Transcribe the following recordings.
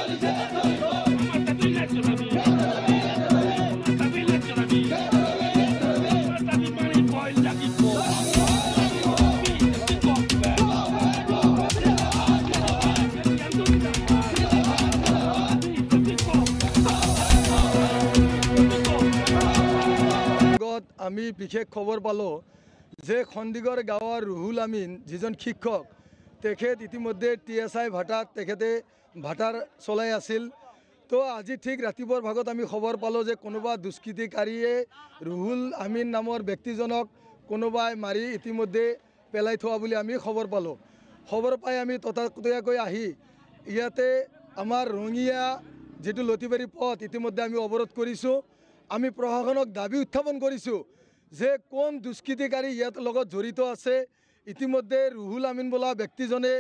আমি বিশেষ খবৰ পালোঁ যে খন্দিগড় গাঁৱৰ ৰুহুল আমিন যিজন শিক্ষক তেখেত ইতিমধ্যে TSI ভাটাত তেখেতে ভাটাৰ চলাই আছিল। তো আজি ঠিক ৰাতিপুৱাৰ ভাগত আমি খবৰ পালোঁ যে কোনোবা দুষ্কৃতিকাৰীয়ে ৰুহুল আমিন নামৰ ব্যক্তিজনক কোনোবাই মাৰি ইতিমধ্যে পেলাই থোৱা বুলি আমি খবৰ পালোঁ। খবৰ পাই আমি ততাতৈয়াকৈ আহি ইয়াতে আমাৰ ৰঙিয়া যেটো লতিবাৰী পথ ইতিমধ্যে আমি অৱৰোধ কৰিছোঁ। আমি প্ৰশাসনক দাবী উত্থাপন কৰিছোঁ যে কোন দুষ্কৃতিকাৰী ইয়াত লগত জড়িত আছে। ইতিমধ্যে ৰুহুল আমিন বোলা ব্যক্তিজনে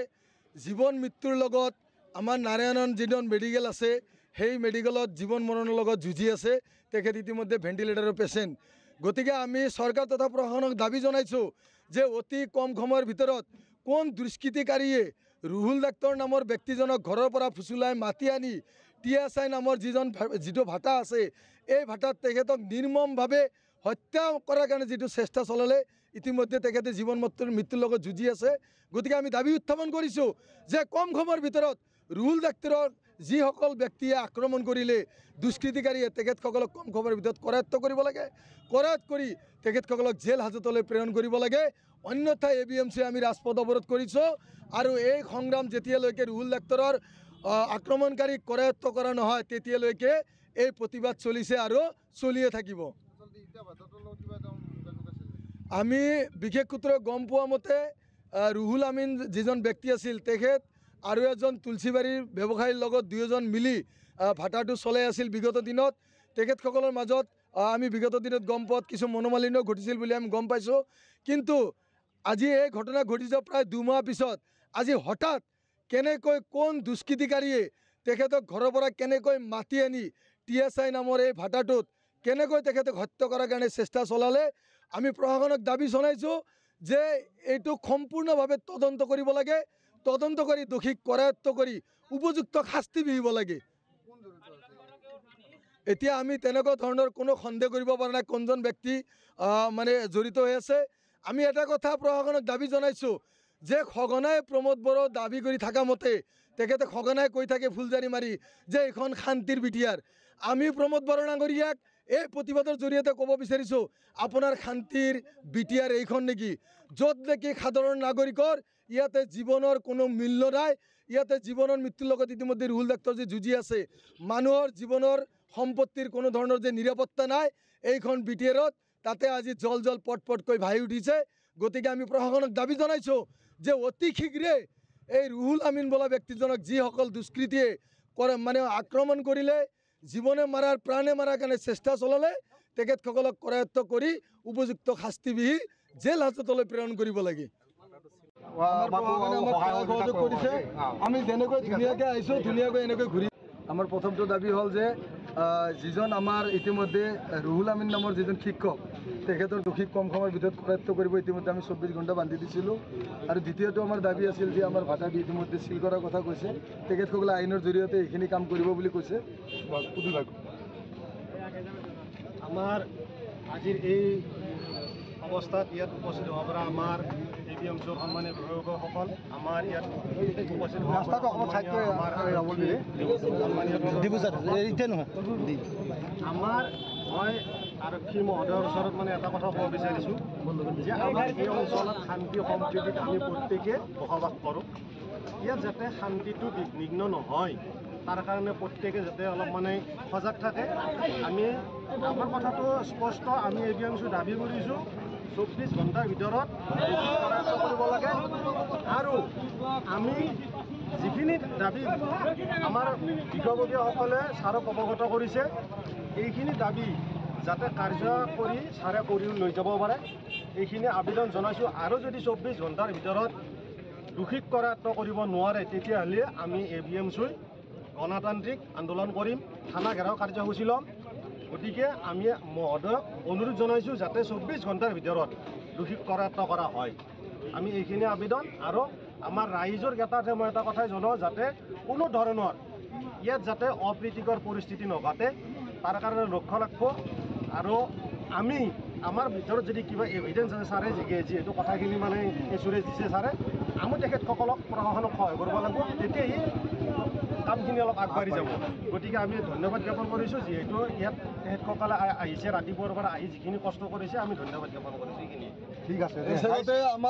জীৱন মৃত্যুৰ লগত আমাৰ নাৰায়ণন যিজন মেডিকেল আছে সেই মেডিকেলত জীৱন মৰণৰ লগত যুঁজি আছে। তেখেত ইতিমধ্যে ভেণ্টিলেটৰৰ পেচেণ্ট। গতিকে আমি চৰকাৰ তথা প্ৰশাসনক দাবী জনাইছোঁ যে অতি কম সময়ৰ ভিতৰত কোন দুষ্কৃতিকাৰীয়ে ৰুহুল ডাক্তৰ নামৰ ব্যক্তিজনক ঘৰৰ পৰা ফুচুলাই মাতি আনি TSI নামৰ যিটো ভাটা আছে এই ভাটাত তেখেতক নিৰ্মমভাৱে হত্যা কৰাৰ কাৰণে যিটো চেষ্টা চলালে ইতিমধ্যে তেখেতে জীৱন মৃত্যুৰ লগত যুঁজি আছে। গতিকে আমি দাবী উত্থাপন কৰিছোঁ যে কম সময়ৰ ভিতৰত ৰুহুল ডাক্তৰক যিসকল ব্যক্তিয়ে আক্ৰমণ কৰিলে দুষ্কৃতিকাৰীয়ে তেখেতসকলক কম সময়ৰ ভিতৰত কৰায়ত্ব কৰিব লাগে। কৰায়ত্ব কৰি তেখেতসকলক জেল হাজতলৈ প্ৰেৰণ কৰিব লাগে। অন্যথা ABMC আমি ৰাজপথ অৱৰোধ কৰিছোঁ আৰু এই সংগ্ৰাম যেতিয়ালৈকে ৰুহুল ডাক্তৰৰ আক্ৰমণকাৰীক কৰায়ত্ব কৰা নহয় তেতিয়ালৈকে এই প্ৰতিবাদ চলিছে আৰু চলিয়ে থাকিব। আমি বিশেষ সূত্ৰে গম পোৱা মতে ৰুহুল আমিন যিজন ব্যক্তি আছিল তেখেত আৰু এজন তুলসীবাৰীৰ ব্যৱসায়ীৰ লগত দুয়োজন মিলি ভাটাটো চলাই আছিল বিগত দিনত। তেখেতসকলৰ মাজত আমি বিগত দিনত গম পোৱাত কিছু মনোমালিন্য ঘটিছিল বুলি আমি গম পাইছোঁ। কিন্তু আজি এই ঘটনা ঘটি যোৱা প্ৰায় 2 মাহ পিছত আজি হঠাৎ কেনেকৈ কোন দুষ্কৃতিকাৰীয়ে তেখেতক ঘৰৰ পৰা কেনেকৈ মাতি আনি TSI নামৰ এই ভাটাটোত কেনেকৈ তেখেতক হত্যা কৰাৰ কাৰণে চেষ্টা চলালে আমি প্ৰশাসনক দাবী জনাইছোঁ যে এইটো সম্পূৰ্ণভাৱে তদন্ত কৰিব লাগে। তদন্ত কৰি দোষীক কৰায়ত্ব কৰি উপযুক্ত শাস্তি বিহিব লাগে। এতিয়া আমি তেনেকুৱা ধৰণৰ কোনো সন্দেহ কৰিব পৰা নাই কোনজন ব্যক্তি মানে জড়িত হৈ আছে। আমি এটা কথা প্ৰশাসনক দাবী জনাইছোঁ যে সঘনাই প্ৰমোদ বড়ো দাবী কৰি থকা মতে তেখেতে সঘনাই কৈ থাকে ফুলজাৰি মাৰি যে এইখন শান্তিৰ বিটিয়াৰ। আমি প্ৰমোদ বড়ো ডাঙৰীয়াক এই প্ৰতিবাদৰ জৰিয়তে ক'ব বিচাৰিছোঁ আপোনাৰ শান্তিৰ বিটিয়াৰ এইখন নেকি য'ত নেকি সাধাৰণ নাগৰিকৰ ইয়াতে জীৱনৰ কোনো মূল্য নাই। ইয়াতে জীৱনৰ মৃত্যুৰ লগত ইতিমধ্যে ৰুহুল ডাক্তৰ যে যুঁজি আছে মানুহৰ জীৱনৰ সম্পত্তিৰ কোনো ধৰণৰ যে নিৰাপত্তা নাই এইখন বিটিয়াৰত তাতে আজি জল জল পটকৈ ভাহি উঠিছে। গতিকে আমি প্ৰশাসনক দাবী জনাইছোঁ যে অতি শীঘ্ৰে এই ৰুহুল আমিন বোলা ব্যক্তিজনক যিসকল দুষ্কৃতিয়ে মানে আক্ৰমণ কৰিলে জীৱনে মাৰাৰ প্ৰাণে মাৰাৰ কাৰণে চেষ্টা চলালে তেখেতসকলক কৰায়ত্ব কৰি উপযুক্ত শাস্তি বিহি জেল হাজতলৈ প্ৰেৰণ কৰিব লাগে। আমি যেনেকৈ ধুনীয়াকৈ আহিছোঁ ধুনীয়াকৈ এনেকৈ ঘূৰি আমাৰ প্ৰথমটো দাবী হ'ল যে যিজন আমাৰ ইতিমধ্যে ৰুহুল আমিন নামৰ যিজন শিক্ষক তেখেতৰ দোষীক কম সময়ৰ ভিতৰত কৰায়ত্ব কৰিব ইতিমধ্যে আমি 24 ঘণ্টা বান্ধি দিছিলোঁ। আৰু দ্বিতীয়টো আমাৰ দাবী আছিল যে আমাৰ ভাটাটি ইতিমধ্যে চিল কৰাৰ কথা কৈছে তেখেতসকলে আইনৰ জৰিয়তে এইখিনি কাম কৰিব বুলি কৈছে। আমাৰ আজিৰ এই অৱস্থাত ইয়াত উপস্থিত হোৱাৰ পৰা আমাৰ ABMCৰ সন্মানীয় বিধায়কসকল আমাৰ ইয়াত উপস্থিত আমাৰ মই আৰক্ষী মহোদয়ৰ ওচৰত মানে এটা কথা ক'ব বিচাৰিছোঁ যে আমাৰ এই অঞ্চলত শান্তি সম্প্ৰীতিত আমি প্ৰত্যেকে বসবাস কৰোঁ। ইয়াত যাতে শান্তিটো বিঘ্নিত নহয় তাৰ কাৰণে প্ৰত্যেকে যাতে অলপ মানে সজাগ থাকে। আমি আমাৰ কথাটো স্পষ্ট আমি ABMC দাবী কৰিছোঁ 24 ঘণ্টাৰ ভিতৰত কৰায়ত্ব কৰিব লাগে। আৰু আমি যিখিনি দাবী আমাৰ বিষয়ববীয়াসকলে ছাৰক অৱগত কৰিছে এইখিনি দাবী যাতে কাৰ্য কৰি ছাৰে কৰিও লৈ যাব পাৰে এইখিনি আবেদন জনাইছোঁ। আৰু যদি 24 ঘণ্টাৰ ভিতৰত দোষীক কৰায়ত্ব কৰিব নোৱাৰে তেতিয়াহ'লে আমি ABMC গণতান্ত্ৰিক আন্দোলন কৰিম, থানা ঘেৰাও কাৰ্যসূচী ল'ম। গতিকে আমি মহোদয়ক অনুৰোধ জনাইছোঁ যাতে 24 ঘণ্টাৰ ভিতৰত দোষীক কৰায়ত্ব কৰা হয়। আমি এইখিনি আবেদন আৰু আমাৰ ৰাইজৰ জ্ঞাতাৰ্থে মই এটা কথাই জনাওঁ যাতে কোনো ধৰণৰ ইয়াত যাতে অপ্ৰীতিকৰ পৰিস্থিতি নঘটে তাৰ কাৰণে লক্ষ্য ৰাখিব আৰু আমি আমাৰ ভিতৰত যদি কিবা এভিডেঞ্চ আছে ছাৰে যিহেতু কথাখিনি মানে এই সুৰেশ দিছে ছাৰে আমি তেখেতসকলক প্ৰশাসনক সহায় কৰিব লাগিব তেতিয়াই কামখিনি অলপ আগবাঢ়ি যাব গতিকে আমি ধন্যবাদ জ্ঞাপন কৰিছোঁ যিহেতু ইয়াত তেখেতসকলে আহিছে ৰাতিপুৱাৰ পৰা আহি যিখিনি কষ্ট কৰিছে আমি ধন্যবাদ জ্ঞাপন কৰিছোঁ এইখিনি ঠিক আছে আমাৰ